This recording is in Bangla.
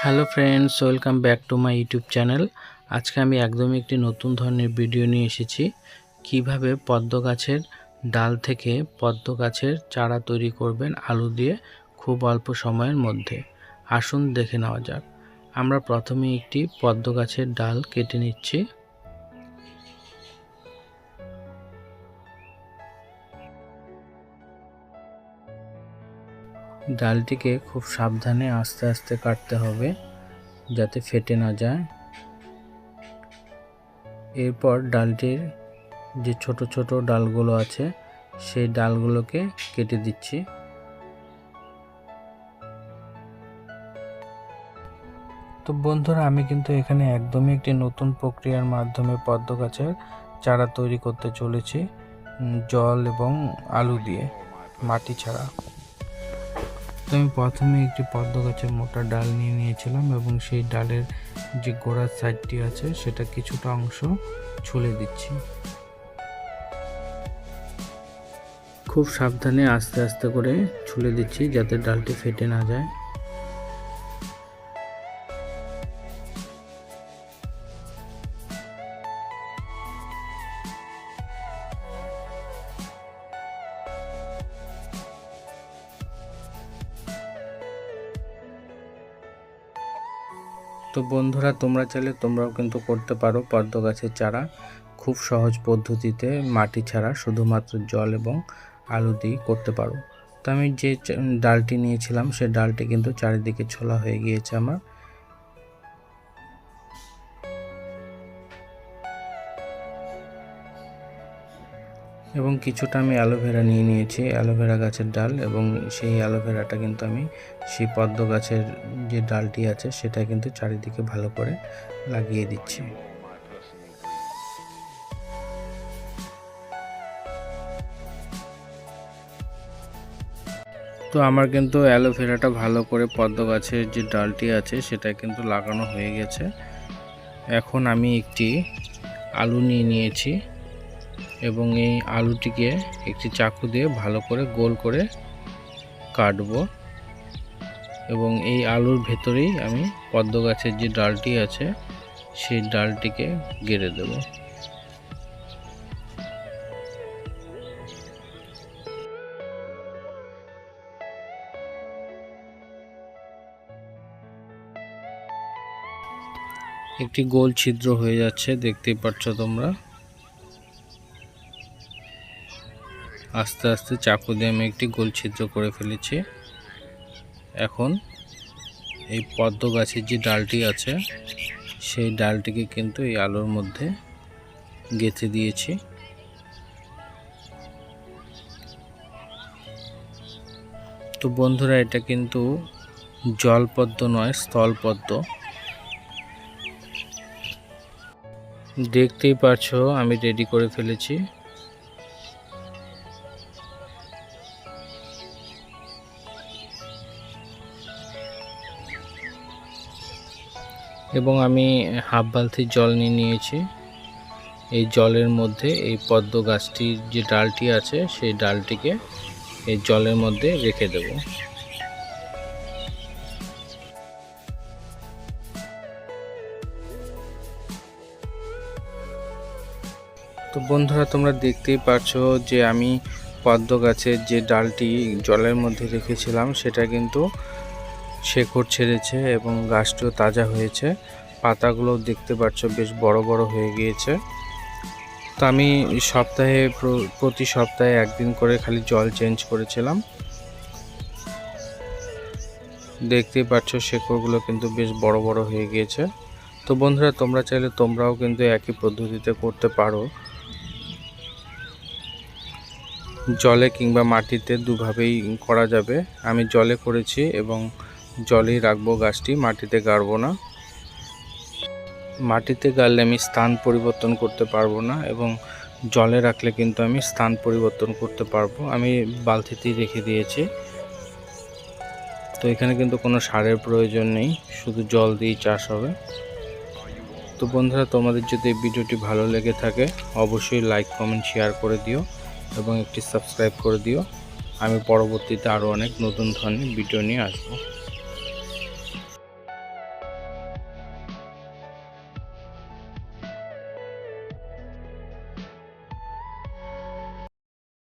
Hello friends, welcome back to my YouTube channel. আজকে আমি একদমই একটি নতুন ধরনের ভিডিও নিয়ে এসেছি। কিভাবে পদ্ম গাছের ডাল থেকে পদ্ম গাছের চারা তৈরি করবেন আলু দিয়ে খুব অল্প সময়ের মধ্যে। আসুন দেখে নেওয়া যাক। আমরা প্রথমে একটি পদ্ম গাছের ডাল কেটে নিচ্ছি। ডালটিকে খুব সাবধানে আস্তে আস্তে কাটতে হবে যাতে ফেটে না যায়। এরপর ডালটির যে ছোট ছোট ডালগুলো আছে সেই ডালগুলোকে কেটে দিচ্ছি। তো বন্ধুরা, আমি কিন্তু এখানে একদমই একটি নতুন প্রক্রিয়ার মাধ্যমে পদ্ম গাছের চারা তৈরি করতে চলেছি, জল এবং আলু দিয়ে, মাটি ছাড়া। তো আমি প্রথমে একটি পদ্ম গাছের মোটা ডাল নিয়ে নিয়েছিলাম এবং সেই ডালের যে গোড়ার সাইডটি আছে সেটা কিছুটা অংশ ছুলে দিচ্ছি। খুব সাবধানে আস্তে আস্তে করে ছুলে দিচ্ছি যাতে ডালটি ফেটে না যায়। তো বন্ধুরা, তোমরা চাইলে তোমরাও কিন্তু করতে পারো পদ্ম গাছের চারা খুব সহজ পদ্ধতিতে, মাটি ছাড়া শুধুমাত্র জল এবং আলু দিয়ে করতে পারো। তো আমি যে ডালটি নিয়েছিলাম সে ডালটি কিন্তু চারিদিকে ছোলা হয়ে গিয়েছে আমার। এবং কিছুটা আমি অ্যালোভেরা নিয়ে নিয়েছি, অ্যালোভেরা গাছের ডাল, এবং সেই অ্যালোভেরাটা কিন্তু আমি সেই পদ্ম গাছের যে ডালটি আছে সেটা কিন্তু চারিদিকে ভালো করে লাগিয়ে দিচ্ছি। তো আমার কিন্তু অ্যালোভেরাটা ভালো করে পদ্ম গাছের যে ডালটি আছে সেটা কিন্তু লাগানো হয়ে গেছে। এখন আমি একটি আলু নিয়ে নিয়েছি এবং এই আলুটিকে একটি চাকু দিয়ে ভালো করে গোল করে কাটবো এবং এই আলুর ভেতরেই আমি পদ্ম গাছের যে ডালটি আছে সেই ডালটিকে গেড়ে দেব। একটি গোল ছিদ্র হয়ে যাচ্ছে, দেখতেই পাচ্ছ তোমরা। আস্তে আস্তে চাকু দিয়ে আমি একটি গোল ছিদ্র করে ফেলেছি। এখন এই পদ্ম গাছের যে ডালটি আছে সেই ডালটিকে কিন্তু এই আলুর মধ্যে গেঁথে দিয়েছি। তো বন্ধুরা, এটা কিন্তু জলপদ্ম নয়, স্থলপদ্ম। দেখতেই পাচ্ছ আমি রেডি করে ফেলেছি। এবং আমি হাফ বালতি জল নিয়ে নিয়েছি। এই জলের মধ্যে এই পদ্ম গাছটির যে ডালটি আছে সেই ডালটিকে এই জলের মধ্যে রেখে দেব। তো বন্ধুরা, তোমরা দেখতেই পাচ্ছো যে আমি পদ্ম গাছের যে ডালটি জলের মধ্যে রেখেছিলাম সেটা কিন্তু শেকড় ছেড়েছে এবং গাছটিও তাজা হয়েছে। পাতাগুলো দেখতে পাচ্ছ বেশ বড় বড় হয়ে গিয়েছে। তো আমি প্রতি সপ্তাহে একদিন করে খালি জল চেঞ্জ করেছিলাম। দেখতেই পাচ্ছ শেকড়গুলো কিন্তু বেশ বড় বড় হয়ে গিয়েছে। তো বন্ধুরা, তোমরা চাইলে তোমরাও কিন্তু একই পদ্ধতিতে করতে পারো। জলে কিংবা মাটিতে দুভাবেই করা যাবে। আমি জলে করেছি এবং জলেই রাখবো গাছটি, মাটিতে গাড়বো না। মাটিতে গাড়লে আমি স্থান পরিবর্তন করতে পারবো না এবং জলে রাখলে কিন্তু আমি স্থান পরিবর্তন করতে পারবো। আমি বালতিতেই রেখে দিয়েছি। তো এখানে কিন্তু কোনো সারের প্রয়োজন নেই, শুধু জল দিয়েই চাষ হবে। তো বন্ধুরা, তোমাদের যদি এই ভিডিওটি ভালো লেগে থাকে অবশ্যই লাইক, কমেন্ট, শেয়ার করে দিও এবং একটি সাবস্ক্রাইব করে দিও। আমি পরবর্তীতে আরও অনেক নতুন ধরনের ভিডিও নিয়ে আসবো।